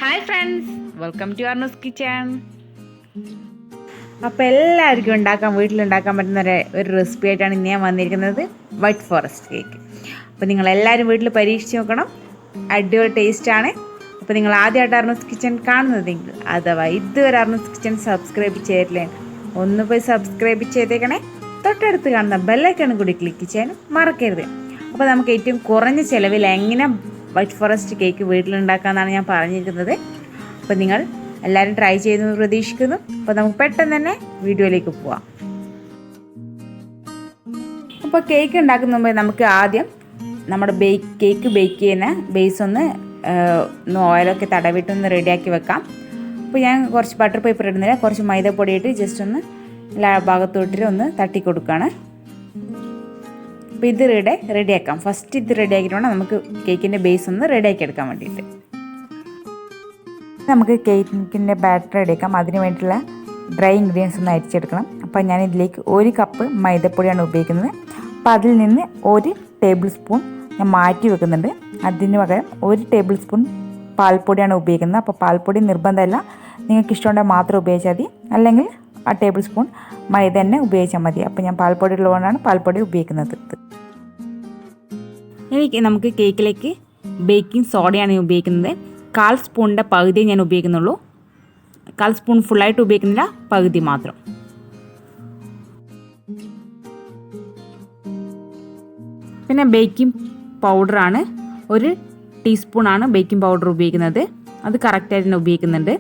Hi friends, welcome to Arnu's kitchen. അപ്പോൾ എല്ലാവർക്കും വീട്ടിലുണ്ടാക്കാൻ പറ്റുന്ന ഒരു റെസിപ്പി ആയിട്ടാണ് ഇന്ന് ഞാൻ വന്നിരിക്കുന്നത്. White forest cake. അപ്പോൾ നിങ്ങളെല്ലാവരും വീട്ടിൽ പരീക്ഷിച്ച് നോക്കണം. അടിപൊളി ടേസ്റ്റാണ്. അപ്പോൾ നിങ്ങൾ ആദ്യമായിട്ട് അർണൂസ് കിച്ചൺ കാണുന്നതെങ്കിൽ അഥവാ ഇതുവരെ അർണൂസ് കിച്ചൺ സബ്സ്ക്രൈബ് ചെയ്തില്ലേ, ഒന്ന് പോയി സബ്സ്ക്രൈബ് ചെയ്തേക്കണേ. തൊട്ടടുത്ത് കാണുന്ന ബെല്ലൈക്കൺ കൂടി ക്ലിക്ക് ചെയ്യാനും മറക്കരുത്. അപ്പോൾ നമുക്ക് ഏറ്റവും കുറഞ്ഞ ചിലവിൽ എങ്ങനെ വൈറ്റ് ഫോറസ്റ്റ് കേക്ക് വീട്ടിലുണ്ടാക്കാമെന്നാണ് ഞാൻ പറഞ്ഞിരിക്കുന്നത്. അപ്പോൾ നിങ്ങൾ എല്ലാവരും ട്രൈ ചെയ്യുമെന്ന് പ്രതീക്ഷിക്കുന്നു. അപ്പോൾ നമുക്ക് പെട്ടെന്ന് തന്നെ വീഡിയോയിലേക്ക് പോവാം. അപ്പോൾ കേക്ക് ഉണ്ടാക്കുന്ന മുമ്പ് നമുക്ക് ആദ്യം നമ്മുടെ കേക്ക് ബേക്ക് ചെയ്യുന്ന ബേസ് ഒന്ന് ഓയിലൊക്കെ തടവിട്ടൊന്ന് റെഡിയാക്കി വെക്കാം. അപ്പോൾ ഞാൻ കുറച്ച് ബട്ടർ പേപ്പർ ഇടുന്നില്ല, കുറച്ച് മൈദപ്പൊടി ഇട്ട് ജസ്റ്റ് ഒന്ന് എല്ലാ ഭാഗത്തോട്ടിട്ട് ഒന്ന് തട്ടി കൊടുക്കുകയാണ്. അപ്പോൾ ഇത് റെഡിയാക്കാം. ഫസ്റ്റ് ഇത് റെഡിയാക്കിയിട്ട് വേണം നമുക്ക് കേക്കിൻ്റെ ബേസ് ഒന്ന് റെഡിയാക്കി എടുക്കാൻ വേണ്ടിയിട്ട്. നമുക്ക് കേക്കിൻ്റെ ബാറ്റർ റെഡിയാക്കാം. അതിന് വേണ്ടിയിട്ടുള്ള ഡ്രൈ ഇൻഗ്രീഡിയൻസ് ഒന്ന് അരിച്ചെടുക്കണം. അപ്പോൾ ഞാൻ ഇതിലേക്ക് 1 കപ്പ് മൈദപ്പൊടിയാണ് ഉപയോഗിക്കുന്നത്. അപ്പോൾ അതിൽ നിന്ന് 1 ടേബിൾ സ്പൂൺ ഞാൻ മാറ്റി വെക്കുന്നുണ്ട്. അതിന് പകരം 1 ടേബിൾ സ്പൂൺ പാൽപ്പൊടിയാണ് ഉപയോഗിക്കുന്നത്. അപ്പോൾ പാൽപ്പൊടി നിർബന്ധമല്ല, നിങ്ങൾക്ക് ഇഷ്ടമുണ്ടെങ്കിൽ മാത്രം ഉപയോഗിച്ചാൽ മതി, അല്ലെങ്കിൽ ആ ടേബിൾ സ്പൂൺ മൈദ തന്നെ ഉപയോഗിച്ചാൽ മതി. അപ്പോൾ ഞാൻ പാൽപ്പൊടി ഉള്ളതുകൊണ്ടാണ് പാൽപ്പൊടി ഉപയോഗിക്കുന്നത്. ഇനി നമുക്ക് കേക്കിലേക്ക് ബേക്കിംഗ് സോഡയാണ് ഉപയോഗിക്കുന്നത്. 1/4 സ്പൂണിൻ്റെ പകുതി ഞാൻ ഉപയോഗിക്കുന്നുള്ളൂ. 1/4 സ്പൂൺ ഫുള്ളായിട്ട് ഉപയോഗിക്കുന്നില്ല, പകുതി മാത്രം. പിന്നെ ബേക്കിംഗ് പൗഡറാണ് 1 ടീസ്പൂണാണ് ബേക്കിംഗ് പൗഡർ ഉപയോഗിക്കുന്നത്. അത് കറക്റ്റായിട്ട് തന്നെ ഉപയോഗിക്കുന്നുണ്ട്.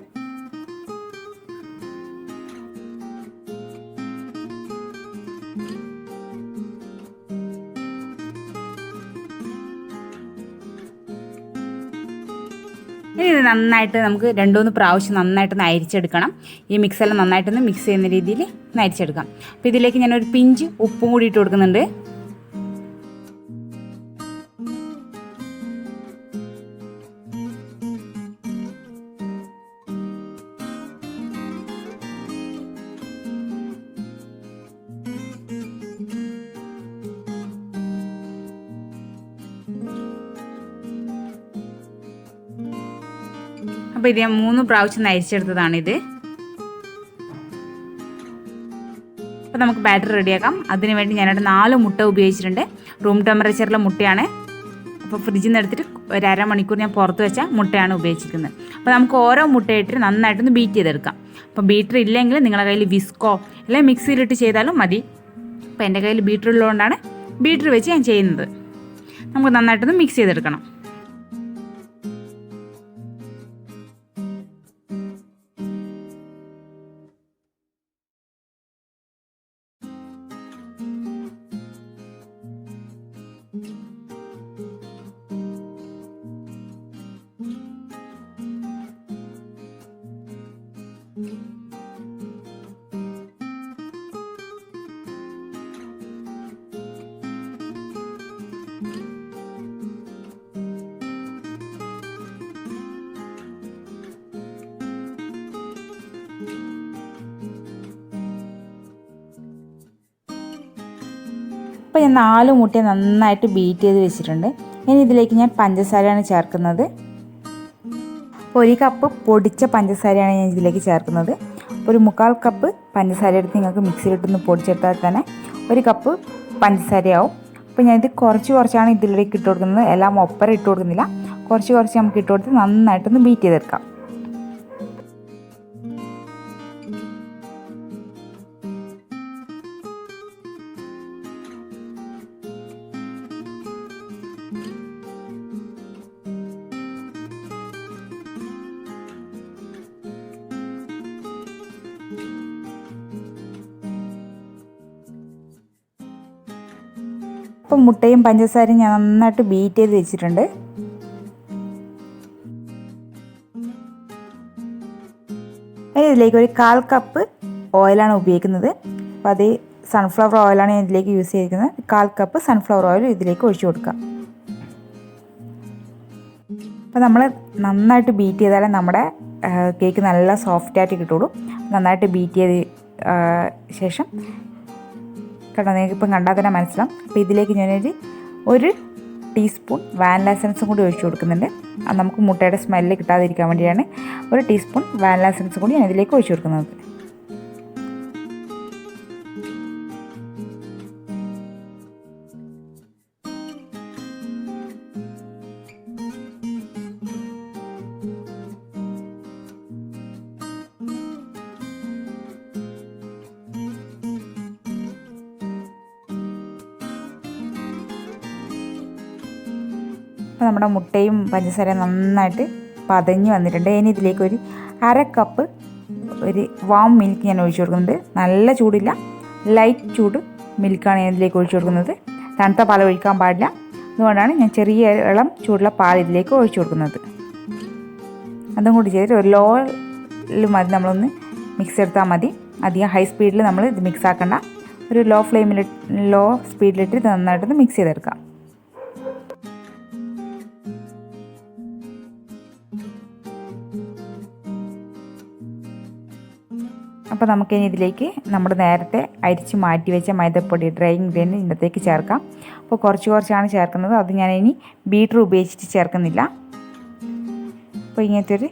ഇനി ഇത് നന്നായിട്ട് നമുക്ക് 2-3 പ്രാവശ്യം നന്നായിട്ടൊന്ന് അരിച്ചെടുക്കണം. ഈ മിക്സെല്ലാം നന്നായിട്ടൊന്ന് മിക്സ് ചെയ്യുന്ന രീതിയിൽ ഒന്ന് അരിച്ചെടുക്കാം. അപ്പോൾ ഇതിലേക്ക് ഞാനൊരു പിഞ്ച് ഉപ്പും കൂടി ഇട്ട് കൊടുക്കുന്നുണ്ട്. അപ്പോൾ ഇത് ഞാൻ 3 പ്രാവശ്യം അരിച്ചെടുത്തതാണിത്. അപ്പോൾ നമുക്ക് ബാറ്റർ റെഡിയാക്കാം. അതിന് വേണ്ടി ഞാനിവിടെ 4 മുട്ട ഉപയോഗിച്ചിട്ടുണ്ട്. റൂം ടെമ്പറേച്ചറിലെ മുട്ടയാണ്. അപ്പോൾ ഫ്രിഡ്ജിൽ നിന്ന് എടുത്തിട്ട് ഒരു അരമണിക്കൂർ ഞാൻ പുറത്ത് വെച്ച മുട്ടയാണ് ഉപയോഗിച്ചിരിക്കുന്നത്. അപ്പോൾ നമുക്ക് ഓരോ മുട്ടയിട്ട് നന്നായിട്ടൊന്ന് ബീറ്റ് ചെയ്തെടുക്കാം. അപ്പോൾ ബീറ്റർ ഇല്ലെങ്കിൽ നിങ്ങളുടെ കയ്യിൽ വിസ്കോ അല്ലെങ്കിൽ മിക്സിയിലിട്ട് ചെയ്താലും മതി. അപ്പോൾ എൻ്റെ കയ്യിൽ ബീറ്റർ ഉള്ളതുകൊണ്ടാണ് ബീറ്റർ വെച്ച് ഞാൻ ചെയ്യുന്നത്. നമുക്ക് നന്നായിട്ടൊന്ന് മിക്സ് ചെയ്തെടുക്കണം. അപ്പോൾ ഞാൻ 4 മുട്ടയെ നന്നായിട്ട് ബീറ്റ് ചെയ്ത് വെച്ചിട്ടുണ്ട്. ഇനി ഇതിലേക്ക് ഞാൻ പഞ്ചസാരയാണ് ചേർക്കുന്നത്. 1 കപ്പ് പൊടിച്ച പഞ്ചസാരയാണ് ഞാൻ ഇതിലേക്ക് ചേർക്കുന്നത്. ഒരു 1/4 കപ്പ് പഞ്ചസാര എടുത്ത് നിങ്ങൾക്ക് മിക്സിയിലിട്ടൊന്ന് പൊടിച്ചെടുത്താൽ തന്നെ 1 കപ്പ് പഞ്ചസാരയാവും. അപ്പോൾ ഞാനിത് കുറച്ചാണ് ഇതിലേക്ക് ഇട്ട് കൊടുക്കുന്നത്. എല്ലാം ഒപ്പരം ഇട്ട് കൊടുക്കുന്നില്ല, കുറച്ച് നമുക്ക് ഇട്ട് കൊടുത്ത് നന്നായിട്ടൊന്ന് ബീറ്റ് ചെയ്തെടുക്കാം. അപ്പം മുട്ടയും പഞ്ചസാരയും ഞാൻ നന്നായിട്ട് ബീറ്റ് ചെയ്ത് വെച്ചിട്ടുണ്ട്. ഇതിലേക്ക് ഒരു 1/4 കപ്പ് ഓയിലാണ് ഉപയോഗിക്കുന്നത്. അപ്പോൾ അത് സൺഫ്ലവർ ഓയിലാണ് ഞാൻ ഇതിലേക്ക് യൂസ് ചെയ്തിരിക്കുന്നത്. 1/4 കപ്പ് സൺഫ്ലവർ ഓയിൽ ഇതിലേക്ക് ഒഴിച്ചു കൊടുക്കാം. അപ്പോൾ നമ്മൾ നന്നായിട്ട് ബീറ്റ് ചെയ്താലേ നമ്മുടെ കേക്ക് നല്ല സോഫ്റ്റായിട്ട് കിട്ടുള്ളൂ. നന്നായിട്ട് ബീറ്റ് ചെയ്ത് ശേഷം കണ്ടോ, നിങ്ങൾക്ക് ഇപ്പം കണ്ടാൽ തന്നെ മനസ്സിലാവും. അപ്പോൾ ഇതിലേക്ക് ഞാനൊരു ടീസ്പൂൺ വാനില എസൻസും കൂടി ഒഴിച്ചു കൊടുക്കുന്നുണ്ട്. അത് നമുക്ക് മുട്ടയുടെ സ്മെല്ല് കിട്ടാതിരിക്കാൻ വേണ്ടിയാണ് 1 ടീസ്പൂൺ വാനില എസൻസ് കൂടി ഞാൻ ഇതിലേക്ക് ഒഴിച്ചു കൊടുക്കുന്നത്. അപ്പോൾ നമ്മുടെ മുട്ടയും പഞ്ചസാരയും നന്നായിട്ട് പതഞ്ഞ് വന്നിട്ടുണ്ട്. ഇനി ഇതിലേക്ക് ഒരു 1/2 കപ്പ് ഒരു വാം മിൽക്ക് ഞാൻ ഒഴിച്ചു കൊടുക്കുന്നുണ്ട്. നല്ല ചൂടില്ല, ലൈറ്റ് ചൂട് മിൽക്കാണ് ഞാൻ ഇതിലേക്ക് ഒഴിച്ചു കൊടുക്കുന്നത്. തണുത്ത പാൽ ഒഴിക്കാൻ പാടില്ല. അതുകൊണ്ടാണ് ഞാൻ ചെറിയ ഇളം ചൂടുള്ള പാൽ ഇതിലേക്ക് ഒഴിച്ചു കൊടുക്കുന്നത്. അതും കൂടി ചെയ്തിട്ട് ഒരു ലോയിൽ മതി, നമ്മളൊന്ന് മിക്സ് എടുത്താൽ മതി. അധികം ഹൈ സ്പീഡിൽ നമ്മൾ ഇത് മിക്സ് ആക്കണ്ട. ഒരു ലോ സ്പീഡിലിട്ട് ഇത് നന്നായിട്ടൊന്ന് മിക്സ് ചെയ്തെടുക്കാം. അപ്പോൾ നമുക്കിനി ഇതിലേക്ക് നമ്മുടെ നേരത്തെ അരിച്ച് മാറ്റി വെച്ച മൈദപ്പൊടി ഡ്രൈ ഇൻഗ്രീഡിയൻറ്റ് ഇതിനകത്തേക്ക് ചേർക്കാം. അപ്പോൾ കുറച്ചാണ് ചേർക്കുന്നത്. അത് ഞാനിനി ബീറ്റർ ഉപയോഗിച്ചിട്ട് ചേർക്കുന്നില്ല. അപ്പോൾ ഇങ്ങനത്തെ ഒരു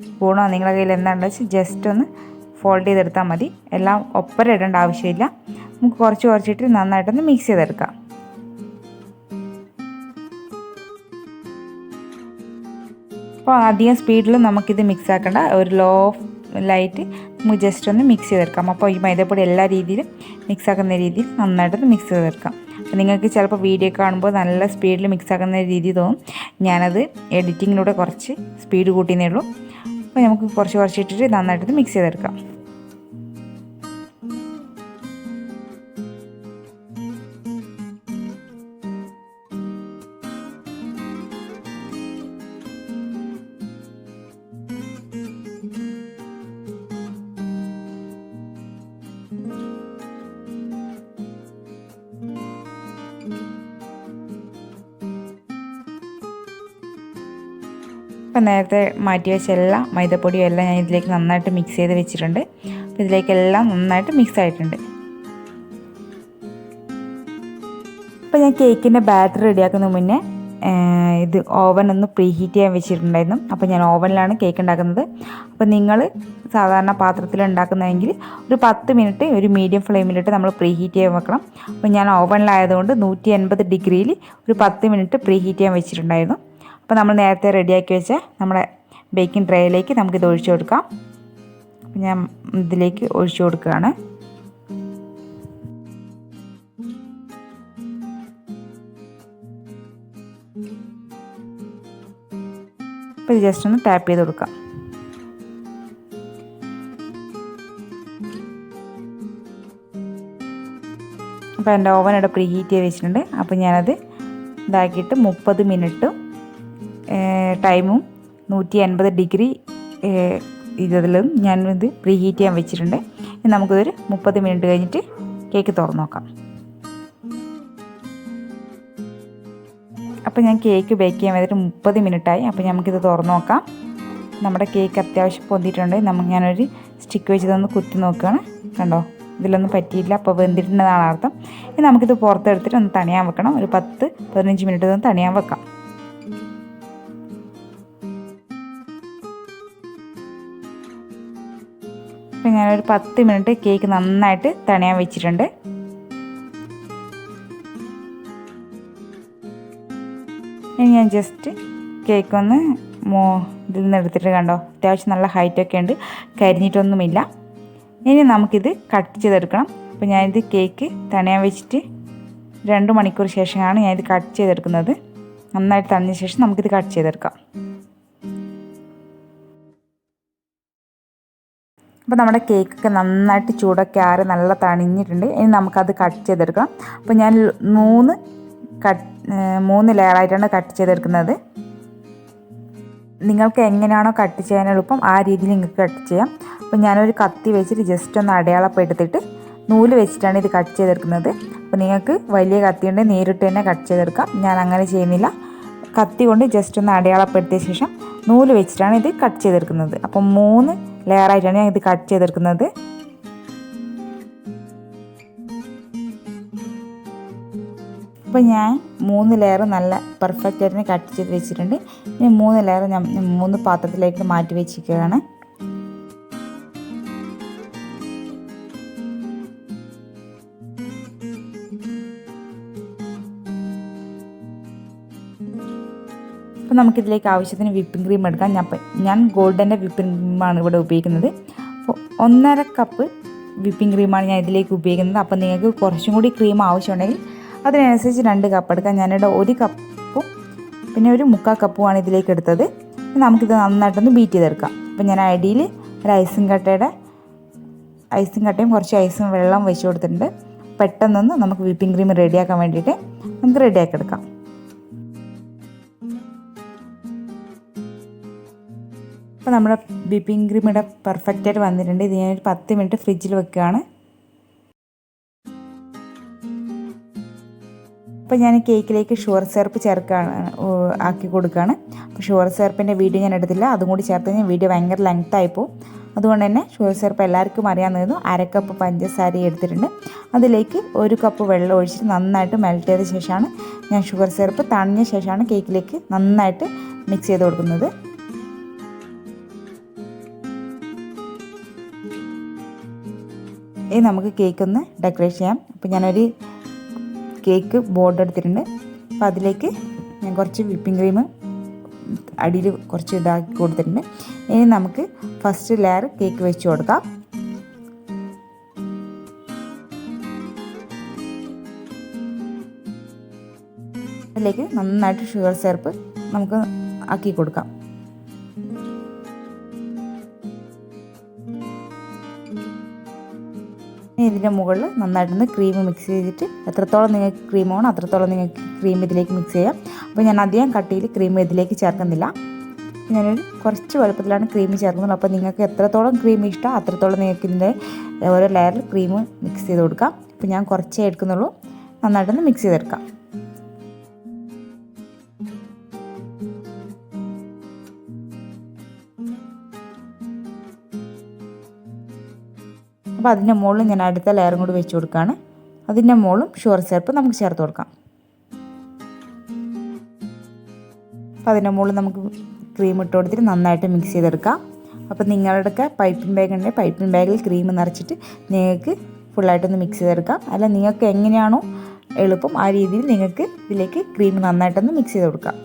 സ്പൂണോ നിങ്ങളുടെ കയ്യിൽ എന്താണെന്ന് വെച്ചാൽ ജസ്റ്റ് ഒന്ന് ഫോൾഡ് ചെയ്തെടുത്താൽ മതി. എല്ലാം ഒപ്പരം ഇടേണ്ട ആവശ്യമില്ല. നമുക്ക് കുറച്ചിട്ട് നന്നായിട്ടൊന്ന് മിക്സ് ചെയ്തെടുക്കാം. അപ്പോൾ അധികം സ്പീഡിൽ നമുക്കിത് മിക്സ് ആക്കേണ്ട. ഒരു ലോ ലൈറ്റ് നമുക്ക് ജസ്റ്റ് ഒന്ന് മിക്സ് ചെയ്തെടുക്കാം. അപ്പോൾ ഈ മൈദപ്പൊടി എല്ലാ രീതിയിലും മിക്സ് ആക്കുന്ന രീതിയിൽ നന്നായിട്ടൊന്ന് മിക്സ് ചെയ്തെടുക്കാം. അപ്പോൾ നിങ്ങൾക്ക് ചിലപ്പോൾ വീഡിയോ കാണുമ്പോൾ നല്ല സ്പീഡിൽ മിക്സ് ആക്കുന്ന രീതി തോന്നും. ഞാനത് എഡിറ്റിങ്ങിലൂടെ കുറച്ച് സ്പീഡ് കൂട്ടിയേ ഉള്ളൂ. അപ്പോൾ നമുക്ക് കുറച്ചിട്ടിട്ട് നന്നായിട്ടൊന്ന് മിക്സ് ചെയ്തെടുക്കാം. ഇപ്പം നേരത്തെ മാറ്റി വെച്ച എല്ലാ മൈദപ്പൊടിയും എല്ലാം ഞാൻ ഇതിലേക്ക് നന്നായിട്ട് മിക്സ് ചെയ്ത് വെച്ചിട്ടുണ്ട്. അപ്പോൾ ഇതിലേക്കെല്ലാം നന്നായിട്ട് മിക്സ് ആയിട്ടുണ്ട്. അപ്പോൾ ഞാൻ കേക്കിൻ്റെ ബാറ്റർ റെഡിയാക്കുന്ന മുന്നേ ഇത് ഓവൻ ഒന്ന് പ്രീ ഹീറ്റ് ചെയ്യാൻ വെച്ചിട്ടുണ്ടായിരുന്നു. അപ്പോൾ ഞാൻ ഓവനിലാണ് കേക്ക് ഉണ്ടാക്കുന്നത്. അപ്പോൾ നിങ്ങൾ സാധാരണ പാത്രത്തിൽ ഉണ്ടാക്കുന്നതെങ്കിൽ ഒരു 10 മിനിറ്റ് ഒരു മീഡിയം ഫ്ലെയിമിലിട്ട് നമ്മൾ പ്രീ ഹീറ്റ് ചെയ്യാൻ വെക്കണം. അപ്പോൾ ഞാൻ ഓവനിലായതുകൊണ്ട് 180 ഡിഗ്രിയിൽ ഒരു 10 മിനിറ്റ് പ്രീ ഹീറ്റ് ചെയ്യാൻ വെച്ചിട്ടുണ്ടായിരുന്നു. അപ്പോൾ നമ്മൾ നേരത്തെ റെഡിയാക്കി വെച്ച നമ്മുടെ ബേക്കിംഗ് ട്രേയിലേക്ക് നമുക്കിത് ഒഴിച്ചു കൊടുക്കാം. അപ്പോൾ ഞാൻ ഇതിലേക്ക് ഒഴിച്ചു കൊടുക്കുകയാണ്. അപ്പോൾ ഇത് ജസ്റ്റ് ഒന്ന് ടാപ്പ് ചെയ്ത് കൊടുക്കാം. അപ്പോൾ എൻ്റെ ഓവൻ ഇവിടെ പ്രീ ഹീറ്റ് ചെയ്ത് വെച്ചിട്ടുണ്ട്. അപ്പോൾ ഞാനത് ഇതാക്കിയിട്ട് 30 മിനിറ്റും ടൈമും 180 ഡിഗ്രി ഇതിലും ഞാനിത് പ്രീ ഹീറ്റ് ചെയ്യാൻ വെച്ചിട്ടുണ്ട്. ഇനി നമുക്കിതൊരു 30 മിനിറ്റ് കഴിഞ്ഞിട്ട് കേക്ക് തുറന്ന് നോക്കാം. അപ്പോൾ ഞാൻ കേക്ക് ബേക്ക് ചെയ്യാൻ വേണ്ടിയിട്ട് 30 മിനിറ്റായി. അപ്പോൾ നമുക്കിത് തുറന്ന് നോക്കാം. നമ്മുടെ കേക്ക് അത്യാവശ്യം പൊന്തിയിട്ടുണ്ട്. ഞാനൊരു സ്റ്റിക്ക് വെച്ചിതൊന്ന് കുത്തി നോക്കുകയാണ്. കണ്ടോ, ഇതിലൊന്നും പറ്റിയില്ല. അപ്പോൾ വെന്തിട്ടുണ്ടെന്നാണ് അർത്ഥം. ഇനി നമുക്കിത് പുറത്തെടുത്തിട്ട് ഒന്ന് തണിയാൻ വെക്കണം. ഒരു 10-15 മിനിറ്റ് ഒന്ന് തണിയാൻ വെക്കാം. അപ്പോൾ ഞാനൊരു 10 മിനിറ്റ് കേക്ക് നന്നായിട്ട് തണിയാൻ വെച്ചിട്ടുണ്ട്. ഇനി ഞാൻ ജസ്റ്റ് കേക്ക് ഒന്ന് ഇതിൽ നിന്ന് എടുത്തിട്ട് കണ്ടോ, അത്യാവശ്യം നല്ല ഹൈറ്റൊക്കെ ഉണ്ട്, കരിഞ്ഞിട്ടൊന്നുമില്ല. ഇനി നമുക്കിത് കട്ട് ചെയ്തെടുക്കണം. അപ്പോൾ ഞാനിത് കേക്ക് തണിയാൻ വെച്ചിട്ട് 2 മണിക്കൂർ ശേഷമാണ് ഞാനിത് കട്ട് ചെയ്തെടുക്കുന്നത്. നന്നായിട്ട് തണിഞ്ഞ ശേഷം നമുക്കിത് കട്ട് ചെയ്തെടുക്കാം. അപ്പോൾ നമ്മുടെ കേക്കൊക്കെ നന്നായിട്ട് ചൂടൊക്കെ ആറി നല്ല തണിഞ്ഞിട്ടുണ്ട്. ഇനി നമുക്കത് കട്ട് ചെയ്തെടുക്കണം. അപ്പോൾ ഞാൻ 3 ലെയറായിട്ടാണ് കട്ട് ചെയ്തെടുക്കുന്നത്. നിങ്ങൾക്ക് എങ്ങനെയാണോ കട്ട് ചെയ്യാൻ എളുപ്പം ആ രീതിയിൽ നിങ്ങൾക്ക് കട്ട് ചെയ്യാം. അപ്പോൾ ഞാനൊരു കത്തി വെച്ചിട്ട് ജസ്റ്റ് ഒന്ന് അടയാളപ്പെടുത്തിയിട്ട് നൂല് വെച്ചിട്ടാണ് ഇത് കട്ട് ചെയ്തെടുക്കുന്നത്. അപ്പോൾ നിങ്ങൾക്ക് വലിയ കത്തി ഉണ്ടെങ്കിൽ നേരിട്ട് തന്നെ കട്ട് ചെയ്തെടുക്കാം. ഞാൻ അങ്ങനെ ചെയ്യുന്നില്ല. കത്തി കൊണ്ട് ജസ്റ്റ് ഒന്ന് അടയാളപ്പെടുത്തിയ ശേഷം നൂല് വെച്ചിട്ടാണ് ഇത് കട്ട് ചെയ്തെടുക്കുന്നത്. അപ്പോൾ 3 ലെയറായിട്ടാണ് ഞാൻ ഇത് കട്ട് ചെയ്തെടുക്കുന്നത്. അപ്പോൾ ഞാൻ 3 ലെയർ നല്ല പെർഫെക്റ്റ് ആയിട്ട് കട്ട് ചെയ്ത് വെച്ചിട്ടുണ്ട്. ഇനി 3 ലെയർ ഞാൻ 3 പാത്രത്തിലേക്ക് മാറ്റി വെച്ചിരിക്കുകയാണ്. അപ്പോൾ നമുക്കിതിലേക്ക് ആവശ്യത്തിന് വിപ്പിംഗ് ക്രീം എടുക്കാം. ഞാൻ ഗോൾഡൻ്റെ വിപ്പിംഗ് ക്രീമാണ് ഇവിടെ ഉപയോഗിക്കുന്നത്. അപ്പോൾ 1.5 കപ്പ് വിപ്പിംഗ് ക്രീമാണ് ഞാൻ ഇതിലേക്ക് ഉപയോഗിക്കുന്നത്. അപ്പോൾ നിങ്ങൾക്ക് കുറച്ചും കൂടി ക്രീം ആവശ്യമുണ്ടെങ്കിൽ അതിനനുസരിച്ച് 2 കപ്പ് എടുക്കാം. ഞാനിവിടെ 1 കപ്പും പിന്നെ ഒരു 3/4 കപ്പുമാണ് ഇതിലേക്ക് എടുത്തത്. നമുക്കിത് നന്നായിട്ടൊന്ന് ബീറ്റ് ചെയ്തെടുക്കാം. അപ്പോൾ ഞാൻ അടിയിൽ ഒരു ഐസിങ് കട്ടയും കുറച്ച് ഐസും വെള്ളം വെച്ച് കൊടുത്തിട്ടുണ്ട്. പെട്ടെന്നൊന്ന് നമുക്ക് വിപ്പിംഗ് ക്രീം റെഡിയാക്കാൻ വേണ്ടിയിട്ട് നമുക്ക് റെഡിയാക്കി എടുക്കാം. അപ്പോൾ നമ്മുടെ വിപ്പിംഗ് ക്രീം ഇവിടെ പെർഫെക്റ്റായിട്ട് വന്നിട്ടുണ്ട്. ഇത് ഞാനൊരു 10 മിനിറ്റ് ഫ്രിഡ്ജിൽ വെക്കുകയാണ്. അപ്പോൾ ഞാൻ കേക്കിലേക്ക് ഷുഗർ സിറപ്പ് ആക്കി കൊടുക്കുകയാണ്. അപ്പോൾ ഷുഗർ സിറപ്പിൻ്റെ വീഡിയോ ഞാൻ എടുത്തില്ല, അതും കൂടി ചേർത്ത് കഴിഞ്ഞാൽ വീഡിയോ ഭയങ്കര ലെങ്ത്തായിപ്പോവും. അതുകൊണ്ട് തന്നെ ഷുഗർ സിറപ്പ് എല്ലാവർക്കും അറിയാവുന്നതും 1/2 കപ്പ് പഞ്ചസാര എടുത്തിട്ടുണ്ട്. അതിലേക്ക് 1 കപ്പ് വെള്ളം ഒഴിച്ചിട്ട് നന്നായിട്ട് മെൽറ്റ് ചെയ്ത ശേഷമാണ് ഞാൻ ഷുഗർ സിറപ്പ് തണിഞ്ഞ ശേഷമാണ് കേക്കിലേക്ക് നന്നായിട്ട് മിക്സ് ചെയ്ത് കൊടുക്കുന്നത്. ഇനി നമുക്ക് കേക്ക് ഒന്ന് ഡെക്കറേറ്റ് ചെയ്യാം. അപ്പോൾ ഞാനൊരു കേക്ക് ബോർഡ് എടുത്തിട്ടുണ്ട്. അപ്പോൾ അതിലേക്ക് ഞാൻ കുറച്ച് വിപ്പിംഗ് ക്രീം അടിയിൽ കുറച്ച് ഇതാക്കി കൊടുത്തിട്ടുണ്ട്. ഇനി നമുക്ക് ഫസ്റ്റ് ലെയർ കേക്ക് വെച്ച് കൊടുക്കാം. അതിലേക്ക് നന്നായിട്ട് ഷുഗർ സിറപ്പ് നമുക്ക് ആക്കി കൊടുക്കാം. ഇതിൻ്റെ മുകളിൽ നന്നായിട്ടൊന്ന് ക്രീം മിക്സ് ചെയ്തിട്ട് എത്രത്തോളം നിങ്ങൾക്ക് ക്രീം വേണോ അത്രത്തോളം നിങ്ങൾക്ക് ക്രീം ഇതിലേക്ക് മിക്സ് ചെയ്യാം. അപ്പോൾ ഞാൻ അധികം കട്ടിയിൽ ക്രീം ഇതിലേക്ക് ചേർക്കുന്നില്ല. ഞാനൊരു കുറച്ച് വലുപ്പത്തിലാണ് ക്രീം ചേർക്കുന്നത്. അപ്പോൾ നിങ്ങൾക്ക് എത്രത്തോളം ക്രീം ഇഷ്ടം അത്രത്തോളം നിങ്ങൾക്ക് ഇതിൻ്റെ ഓരോ ലെയറിൽ ക്രീം മിക്സ് ചെയ്ത് കൊടുക്കാം. അപ്പോൾ ഞാൻ കുറച്ചേ എടുക്കുന്നുള്ളൂ. നന്നായിട്ടൊന്ന് മിക്സ് ചെയ്തെടുക്കാം. അപ്പോൾ അതിൻ്റെ മുകളിൽ ഞാൻ അടുത്ത ലെയറും കൂടി വെച്ച് കൊടുക്കുകയാണ്. അതിൻ്റെ മുകളിലും ഷുഗർ സിറപ്പ് നമുക്ക് ചേർത്ത് കൊടുക്കാം. അപ്പോൾ അതിൻ്റെ മുകളിൽ നമുക്ക് ക്രീം ഇട്ട് കൊടുത്തിട്ട് നന്നായിട്ട് മിക്സ് ചെയ്തെടുക്കാം. അപ്പോൾ നിങ്ങളുടെയൊക്കെ പൈപ്പിംഗ് ബാഗ് ഉണ്ടെങ്കിൽ പൈപ്പിംഗ് ബാഗിൽ ക്രീം നിറച്ചിട്ട് നിങ്ങൾക്ക് ഫുള്ളായിട്ടൊന്ന് മിക്സ് ചെയ്തെടുക്കാം. അല്ല നിങ്ങൾക്ക് എങ്ങനെയാണോ എളുപ്പം ആ രീതിയിൽ നിങ്ങൾക്ക് ഇതിലേക്ക് ക്രീം നന്നായിട്ടൊന്ന് മിക്സ് ചെയ്ത് കൊടുക്കാം.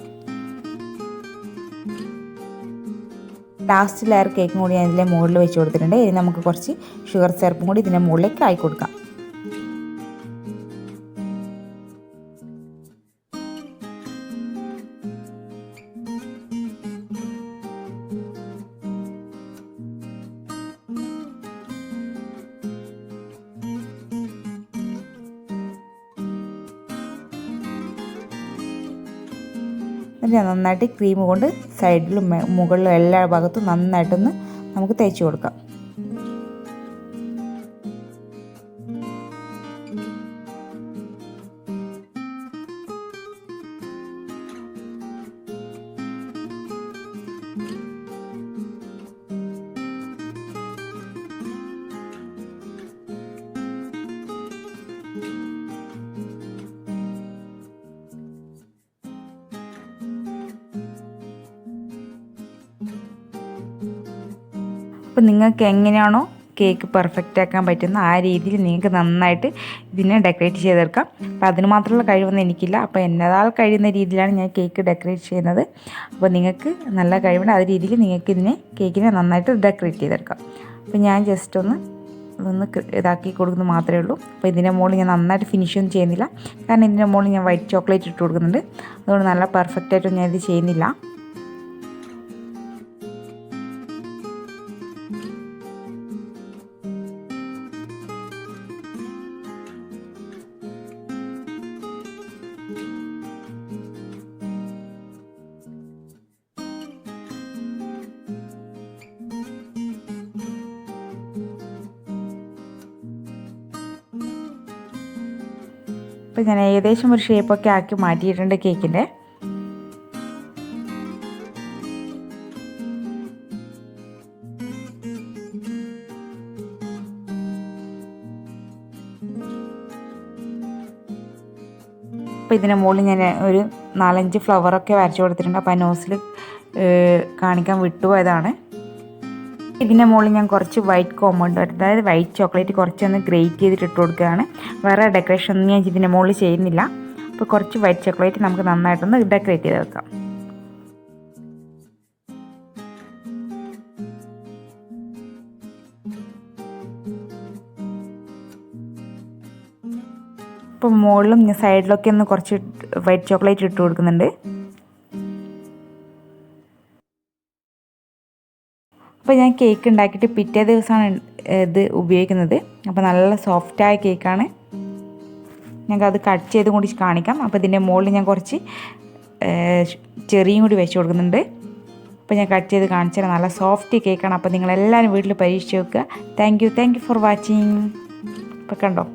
ലാസ്റ്റ് ലെയർ കേക്കും കൂടി ഞാൻ ഇതിൻ്റെ മുകളിൽ വെച്ച് കൊടുത്തിട്ടുണ്ട്. ഇനി നമുക്ക് കുറച്ച് ഷുഗർ സിറപ്പും കൂടി ഇതിൻ്റെ മുകളിലേക്ക് ആയി കൊടുക്കാം. നന്നായിട്ട് ക്രീം കൊണ്ട് സൈഡിലും മുകളിലും എല്ലാ ഭാഗത്തും നന്നായിട്ടൊന്ന് നമുക്ക് തേച്ച് കൊടുക്കാം. അപ്പോൾ നിങ്ങൾക്ക് എങ്ങനെയാണോ കേക്ക് പെർഫെക്റ്റ് ആക്കാൻ പറ്റുന്ന ആ രീതിയിൽ നിങ്ങൾക്ക് നന്നായിട്ട് ഇതിനെ ഡെക്കറേറ്റ് ചെയ്തെടുക്കാം. അപ്പോൾ അതിന് മാത്രമുള്ള കഴിവൊന്നും എനിക്കില്ല. അപ്പോൾ എന്നതാൽ കഴിയുന്ന രീതിയിലാണ് ഞാൻ കേക്ക് ഡെക്കറേറ്റ് ചെയ്യുന്നത്. അപ്പോൾ നിങ്ങൾക്ക് നല്ല കഴിവുണ്ട് ആ രീതിയിൽ നിങ്ങൾക്ക് കേക്കിനെ നന്നായിട്ട് ഡെക്കറേറ്റ് ചെയ്തെടുക്കാം. അപ്പോൾ ഞാൻ ജസ്റ്റ് ഇതൊന്ന് ഇതാക്കി കൊടുക്കുന്നത് മാത്രമേ ഉള്ളൂ. അപ്പോൾ ഇതിൻ്റെ മുകളിൽ ഞാൻ നന്നായിട്ട് ഫിനിഷൊന്നും ചെയ്യുന്നില്ല. കാരണം ഇതിൻ്റെ മുകളിൽ ഞാൻ വൈറ്റ് ചോക്ലേറ്റ് ഇട്ട് കൊടുക്കുന്നുണ്ട്. അതുകൊണ്ട് നല്ല പെർഫെക്റ്റായിട്ടും ഞാൻ ഇത് ചെയ്യുന്നില്ല. അപ്പോൾ ഞാൻ ഏകദേശം ഒരു ഷേപ്പൊക്കെ ആക്കി മാറ്റിയിട്ടുണ്ട് കേക്കിൻ്റെ. അപ്പോൾ ഇതിൻ്റെ മുകളിൽ ഞാൻ ഒരു 4-5 ഫ്ലവറൊക്കെ വരച്ച് കൊടുത്തിട്ടുണ്ട്. അപ്പോൾ ആ നോസിൽ കാണിക്കാൻ വിട്ടുപോയതാണ്. ഇതിൻ്റെ മുകളിൽ ഞാൻ കുറച്ച് വൈറ്റ് കോമ്പൗണ്ട്, അതായത് വൈറ്റ് ചോക്ലേറ്റ് കുറച്ചൊന്ന് ഗ്രേറ്റ് ചെയ്തിട്ട് ഇട്ട് കൊടുക്കുകയാണ്. വേറെ ഡെക്കറേഷൻ ഒന്നും ഞാൻ ഇതിൻ്റെ മുകളിൽ ചെയ്യുന്നില്ല. അപ്പോൾ കുറച്ച് വൈറ്റ് ചോക്ലേറ്റ് നമുക്ക് നന്നായിട്ടൊന്ന് ഡെക്കറേറ്റ് ചെയ്ത് വെക്കാം. ഇപ്പോൾ മുകളിലും സൈഡിലൊക്കെ ഒന്ന് കുറച്ച് വൈറ്റ് ചോക്ലേറ്റ് ഇട്ട് കൊടുക്കുന്നുണ്ട്. അപ്പോൾ ഞാൻ കേക്ക് ഉണ്ടാക്കിയിട്ട് പിറ്റേ ദിവസമാണ് ഇത് ഉപയോഗിക്കുന്നത്. അപ്പോൾ നല്ല സോഫ്റ്റായ കേക്കാണ്. ഞങ്ങൾക്കത് കട്ട് ചെയ്ത് കൂടി കാണിക്കാം. അപ്പോൾ ഇതിൻ്റെ മുകളിൽ ഞാൻ കുറച്ച് ചെറിയും കൂടി വെച്ച് കൊടുക്കുന്നുണ്ട്. അപ്പോൾ ഞാൻ കട്ട് ചെയ്ത് കാണിച്ചാൽ നല്ല സോഫ്റ്റ് കേക്കാണ്. അപ്പോൾ നിങ്ങളെല്ലാവരും വീട്ടിൽ പരീക്ഷിച്ച് നോക്കുക. Thank you for watching. ഇപ്പോൾ കണ്ടോ.